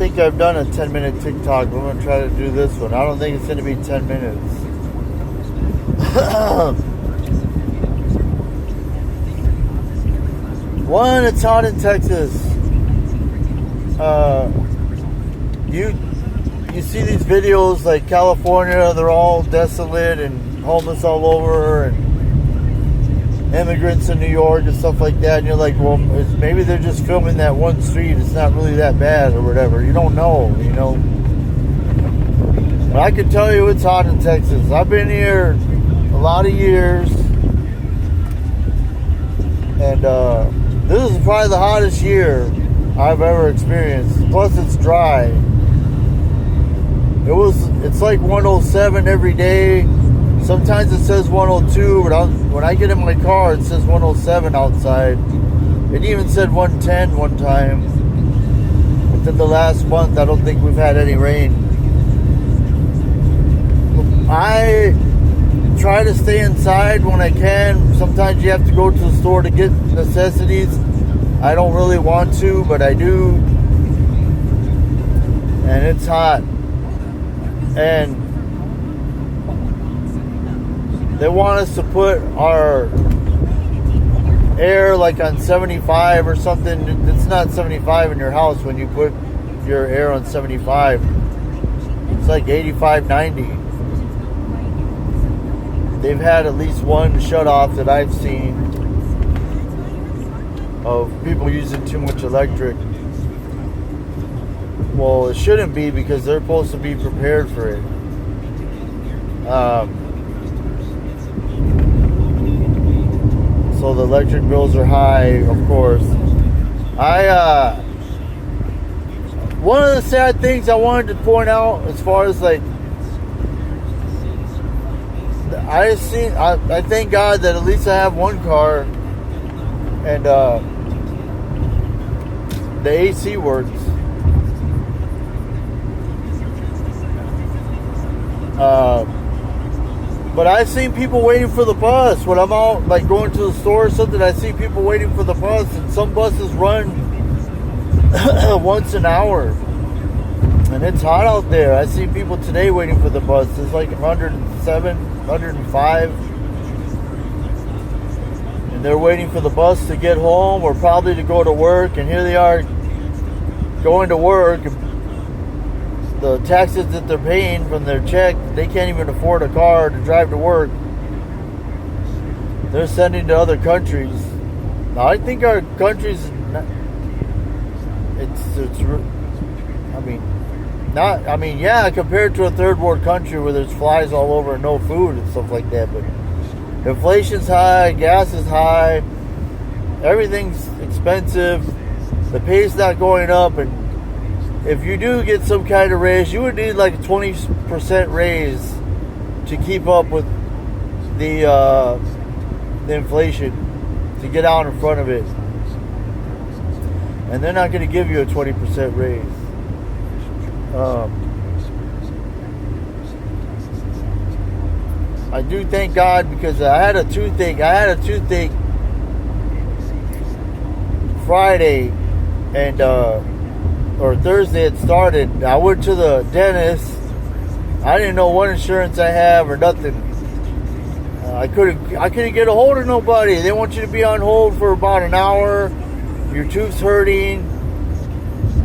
think I've done a 10-minute TikTok. But I'm going to try to do this one. I don't think it's going to be 10 minutes. One, it's hot in Texas. You see these videos like California, they're all desolate and homeless all over, and immigrants in New York and stuff like that, and you're like, well, maybe they're just filming that one street, it's not really that bad or whatever. You don't know, you know. But I can tell you it's hot in Texas. I've been here a lot of years, and this is probably the hottest year I've ever experienced. Plus it's dry. It's like 107 every day. Sometimes it says 102, but when I get in my car, it says 107 outside. It even said 110 one time. Within the last month, I don't think we've had any rain. I try to stay inside when I can. Sometimes you have to go to the store to get necessities. I don't really want to, but I do. And it's hot. And they want us to put our air like on 75 or something. It's not 75 in your house when you put your air on 75. It's like 85, 90. They've had at least one shut off that I've seen of people using too much electric. Well, it shouldn't be, because they're supposed to be prepared for it. So the electric bills are high, of course. One of the sad things I wanted to point out, as far as like, I thank God that at least I have one car, and the AC works. But I've seen people waiting for the bus when I'm out, like going to the store or something. I see people waiting for the bus, and some buses run once an hour, and it's hot out there. I see people today waiting for the bus. It's like 107, 105, and they're waiting for the bus to get home or probably to go to work. And here they are going to work. The taxes that they're paying from their check, they can't even afford a car to drive to work. They're sending to other countries. Now, I think our country's yeah, compared to a third world country where there's flies all over and no food and stuff like that, but inflation's high, gas is high, everything's expensive, the pay's not going up, and if you do get some kind of raise, you would need like a 20% raise to keep up with the inflation, to get out in front of it. And they're not going to give you a 20% raise. I do thank God, because I had a toothache Friday, and or Thursday it started. I went to the dentist. I didn't know what insurance I have or nothing. I couldn't get a hold of nobody. They want you to be on hold for about an hour. Your tooth's hurting.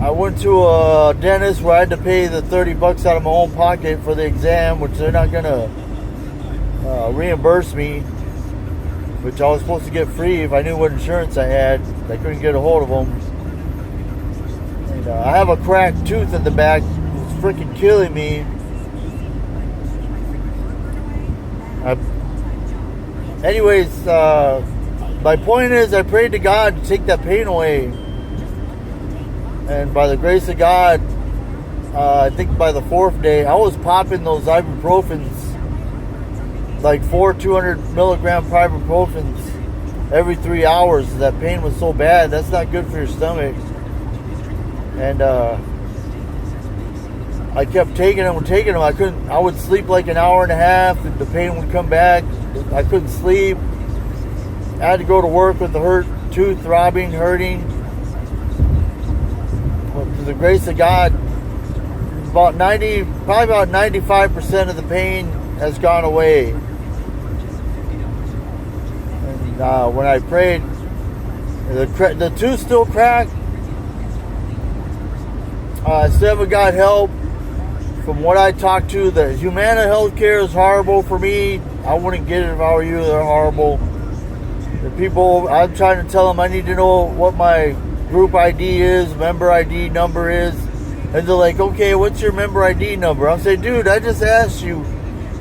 I went to a dentist where I had to pay the $30 out of my own pocket for the exam, which they're not gonna reimburse me, which I was supposed to get free if I knew what insurance I had. I couldn't get a hold of them. I have a cracked tooth in the back. It's freaking killing me. My point is, I prayed to God to take that pain away. And by the grace of God, I think by the 4th day, I was popping those ibuprofens, like 4 200 milligram ibuprofens every 3 hours. That pain was so bad. That's not good for your stomach. And I kept taking them. I would sleep like an hour and a half, and the pain would come back. I couldn't sleep. I had to go to work with the tooth throbbing, hurting. But through the grace of God, about 90, probably about 95% of the pain has gone away. And when I prayed, the tooth still cracked. I still haven't got help. From what I talked to, the Humana healthcare is horrible for me. I wouldn't get it if I were you. They're horrible. The people, I'm trying to tell them I need to know what my group ID is, member ID number is. And they're like, okay, what's your member ID number? I'm saying, dude, I just asked you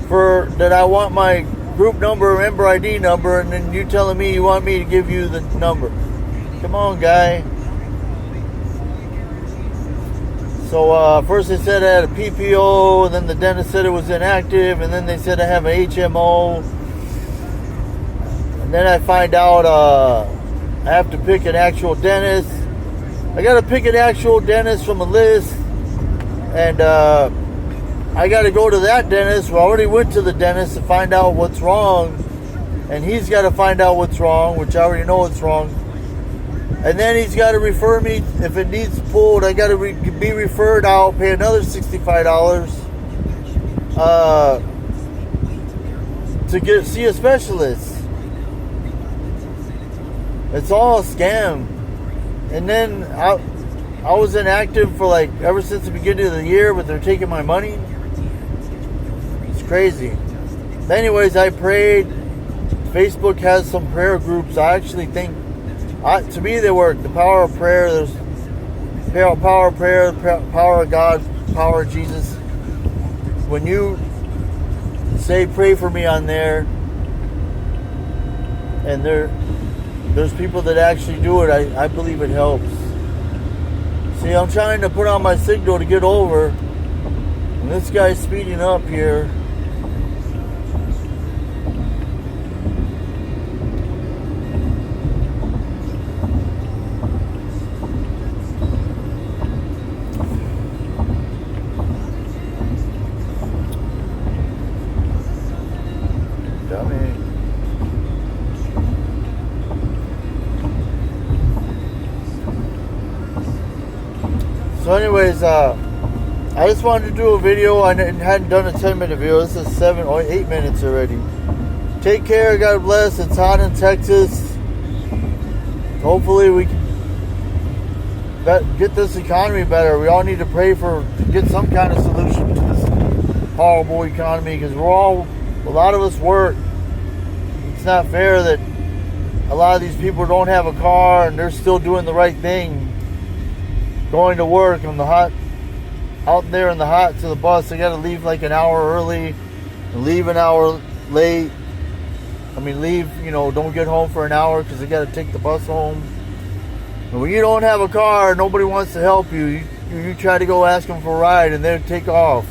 for that I want my group number, member ID number, and then you telling me you want me to give you the number. Come on, guy. So first they said I had a PPO, and then the dentist said it was inactive, and then they said I have an HMO. And then I find out I have to pick an actual dentist. I got to pick an actual dentist from a list, and I got to go to that dentist. We already went to the dentist to find out what's wrong, and he's got to find out what's wrong, which I already know what's wrong. And then he's got to refer me, if it needs pulled, I got to be referred out, pay another $65 to see a specialist. It's all a scam. And then I was inactive for like ever since the beginning of the year, but they're taking my money. It's crazy. Anyways, I prayed. Facebook has some prayer groups. I actually think, to me, they work. The power of prayer. There's power of prayer, power of God, power of Jesus. When you say pray for me on there, and there's people that actually do it, I believe it helps. See, I'm trying to put on my signal to get over, and this guy's speeding up here. Dummy. So anyways, I just wanted to do a video. I hadn't done a 10-minute video. This is 7 or 8 minutes already. Take care. God bless. It's hot in Texas. Hopefully we can get this economy better. We all need to pray to get some kind of solution to this horrible economy, because a lot of us work. It's not fair that a lot of these people don't have a car and they're still doing the right thing. Going to work on the hot, out there in the hot to the bus. They got to leave like an hour early and leave an hour late. I mean, don't get home for an hour because they got to take the bus home. And when you don't have a car, nobody wants to help you. You try to go ask them for a ride and they take off.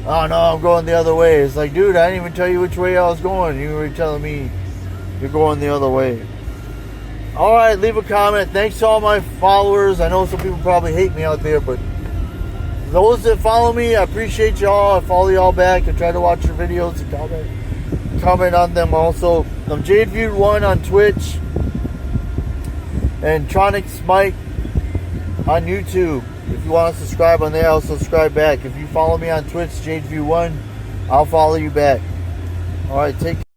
Oh no, I'm going the other way. It's like, dude, I didn't even tell you which way I was going. You were telling me you're going the other way. Alright, leave a comment. Thanks to all my followers. I know some people probably hate me out there, but those that follow me, I appreciate y'all. I follow y'all back. I try to watch your videos and comment on them also. I'm JadeView1 on Twitch and Tronics Mike on YouTube. If you want to subscribe on there, I'll subscribe back. If you follow me on Twitch, JadeView1, I'll follow you back. Alright, take care.